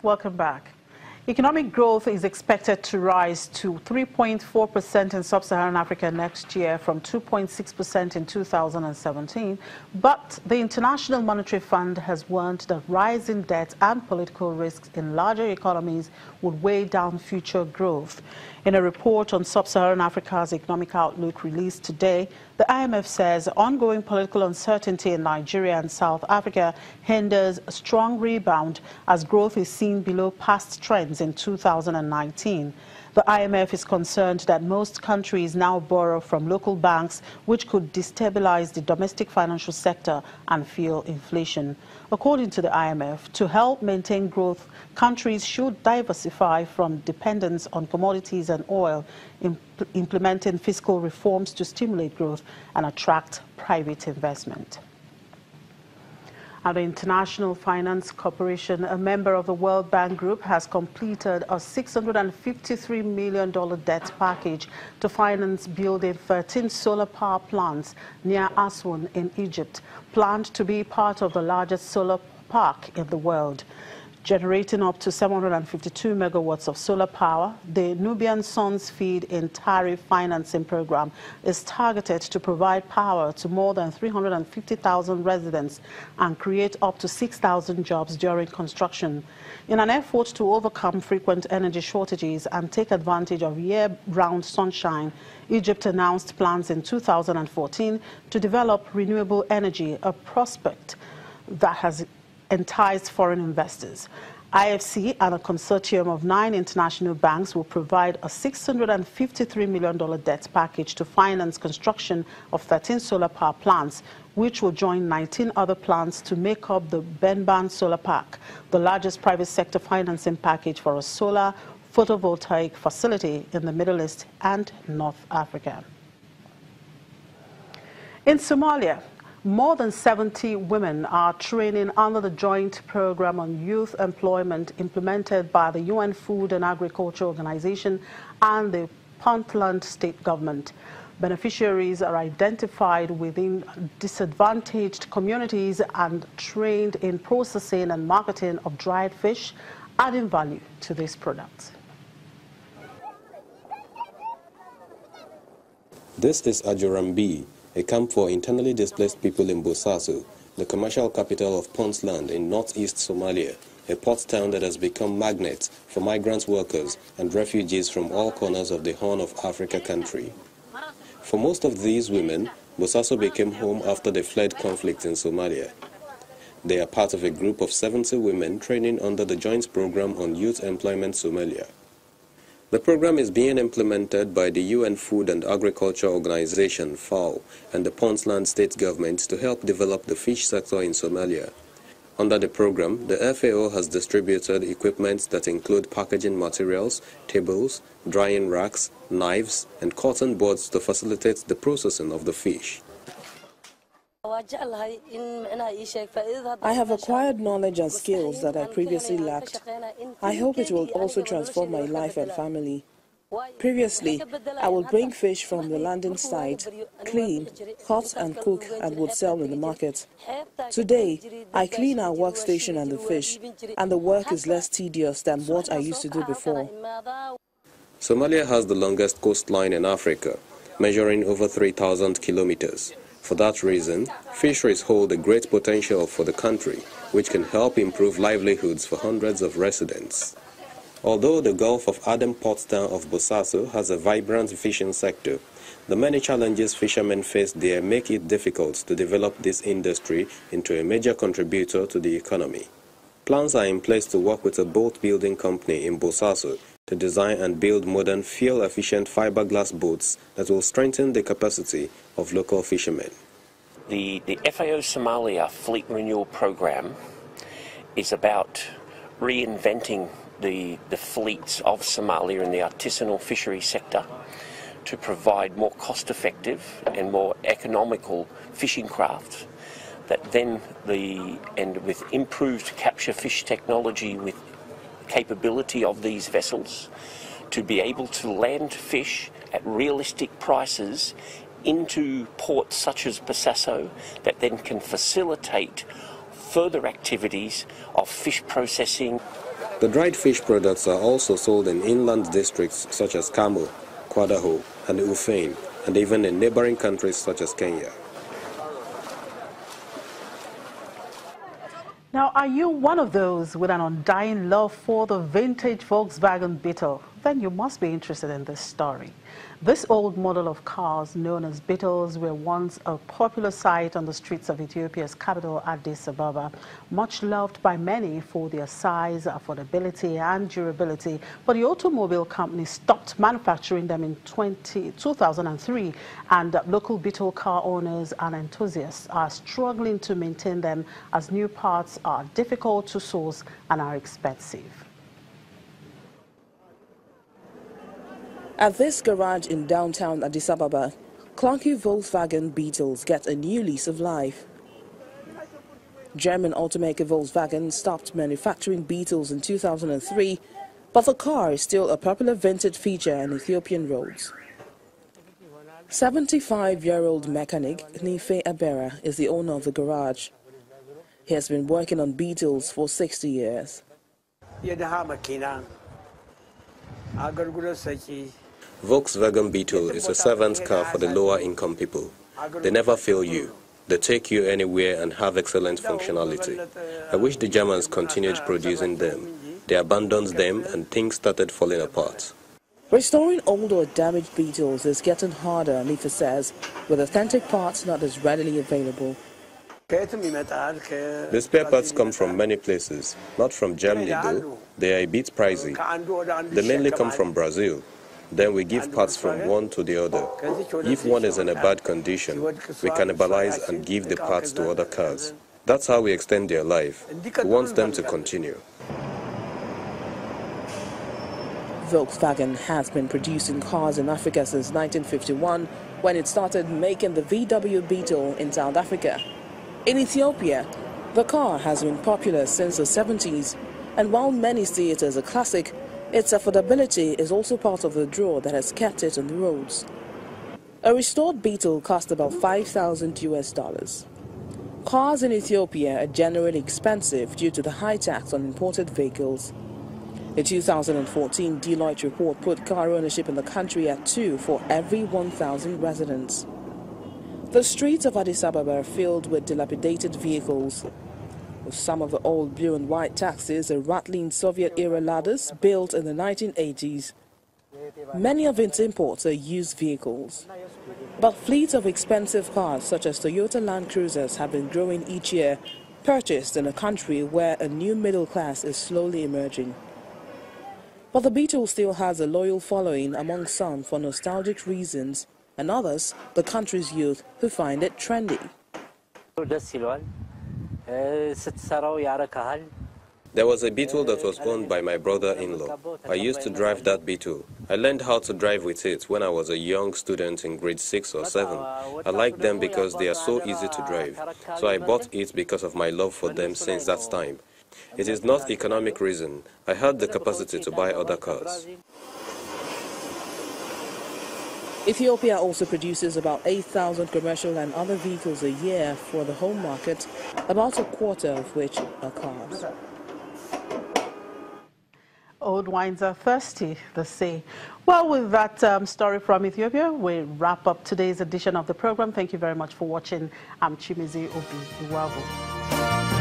Welcome back. Economic growth is expected to rise to 3.4% in sub-Saharan Africa next year from 2.6% in 2017. But the International Monetary Fund has warned that rising debt and political risks in larger economies would weigh down future growth. In a report on sub-Saharan Africa's economic outlook released today, the IMF says ongoing political uncertainty in Nigeria and South Africa hinders a strong rebound as growth is seen below past trends in 2019. The IMF is concerned that most countries now borrow from local banks, which could destabilize the domestic financial sector and fuel inflation. According to the IMF, to help maintain growth, countries should diversify from dependence on commodities and oil, implementing fiscal reforms to stimulate growth and attract private investment. And the International Finance Corporation, a member of the World Bank Group, has completed a $653 million debt package to finance building 13 solar power plants near Aswan in Egypt, planned to be part of the largest solar park in the world. Generating up to 752 megawatts of solar power, the Nubian Sun's Feed in Tariff financing program is targeted to provide power to more than 350,000 residents and create up to 6,000 jobs during construction. In an effort to overcome frequent energy shortages and take advantage of year-round sunshine, Egypt announced plans in 2014 to develop renewable energy, a prospect that has enticed foreign investors. IFC and a consortium of 9 international banks will provide a $653 million debt package to finance construction of 13 solar power plants, which will join 19 other plants to make up the Benban Solar Park, the largest private sector financing package for a solar photovoltaic facility in the Middle East and North Africa. In Somalia, more than 70 women are training under the joint program on youth employment implemented by the UN Food and Agriculture Organization and the Puntland state government. Beneficiaries are identified within disadvantaged communities and trained in processing and marketing of dried fish, adding value to these products. This is Ajorambi, a camp for internally displaced people in Bosaso, the commercial capital of Puntland in northeast Somalia, a port town that has become magnet for migrant workers and refugees from all corners of the Horn of Africa country. For most of these women, Bosaso became home after they fled conflict in Somalia. They are part of a group of 70 women training under the Joint Program on Youth Employment Somalia. The program is being implemented by the UN Food and Agriculture Organization, FAO, and the Puntland state government to help develop the fish sector in Somalia. Under the program, the FAO has distributed equipment that include packaging materials, tables, drying racks, knives, and cotton boards to facilitate the processing of the fish. I have acquired knowledge and skills that I previously lacked. I hope it will also transform my life and family. Previously, I would bring fish from the landing site, clean, cut and cook, and would sell in the market. Today, I clean our workstation and the fish, and the work is less tedious than what I used to do before. Somalia has the longest coastline in Africa, measuring over 3,000 kilometers. For that reason, fisheries hold a great potential for the country, which can help improve livelihoods for hundreds of residents. Although the Gulf of Aden port town of Bosaso has a vibrant fishing sector, the many challenges fishermen face there make it difficult to develop this industry into a major contributor to the economy. Plans are in place to work with a boat building company in Bosaso to design and build modern, fuel-efficient fiberglass boats that will strengthen the capacity of local fishermen. The FAO Somalia Fleet Renewal Program is about reinventing the fleets of Somalia in the artisanal fishery sector to provide more cost-effective and more economical fishing crafts that then with improved capture fish technology with capability of these vessels to be able to land fish at realistic prices into ports such as Bosaso that then can facilitate further activities of fish processing. The dried fish products are also sold in inland districts such as Kamo, Kwadaho, and Ufane, and even in neighboring countries such as Kenya. Now, are you one of those with an undying love for the vintage Volkswagen Beetle? Then you must be interested in this story. This old model of cars, known as Beetles, were once a popular sight on the streets of Ethiopia's capital, Addis Ababa, much loved by many for their size, affordability, and durability. But the automobile company stopped manufacturing them in 2003, and local Beetle car owners and enthusiasts are struggling to maintain them as new parts are difficult to source and are expensive. At this garage in downtown Addis Ababa, clunky Volkswagen Beetles get a new lease of life. German automaker Volkswagen stopped manufacturing Beetles in 2003, but the car is still a popular vintage feature on Ethiopian roads. 75-year-old mechanic Nife Abera is the owner of the garage. He has been working on Beetles for 60 years. Volkswagen Beetle is a servant's car for the lower income people. They never fail you. They take you anywhere and have excellent functionality. I wish the Germans continued producing them. They abandoned them and things started falling apart. Restoring old or damaged Beetles is getting harder, Nifa says, with authentic parts not as readily available. The spare parts come from many places, not from Germany though. They are a bit pricey. They mainly come from Brazil. Then we give parts from one to the other. If one is in a bad condition, we cannibalize and give the parts to other cars. That's how we extend their life. We want them to continue. Volkswagen has been producing cars in Africa since 1951, when it started making the VW Beetle in South Africa. In Ethiopia, the car has been popular since the 70s, and while many see it as a classic, its affordability is also part of the draw that has kept it on the roads. A restored Beetle cost about $5,000 US. Cars in Ethiopia are generally expensive due to the high tax on imported vehicles. The 2014 Deloitte report put car ownership in the country at 2 for every 1,000 residents. The streets of Addis Ababa are filled with dilapidated vehicles. With some of the old blue and white taxis are rattling Soviet-era ladders built in the 1980s. Many of its imports are used vehicles. But fleets of expensive cars such as Toyota Land Cruisers have been growing each year, purchased in a country where a new middle class is slowly emerging. But the Beetle still has a loyal following among some for nostalgic reasons, and others, the country's youth, who find it trendy. There was a Beetle that was owned by my brother-in-law. I used to drive that Beetle. I learned how to drive with it when I was a young student in grade 6 or 7. I like them because they are so easy to drive. So I bought it because of my love for them since that time. It is not economic reason. I had the capacity to buy other cars. Ethiopia also produces about 8,000 commercial and other vehicles a year for the home market, about a quarter of which are cars. Old wines are thirsty, they say. Well, with that story from Ethiopia, we wrap up today's edition of the program. Thank you very much for watching. I'm Chimizi Obi Iwabu.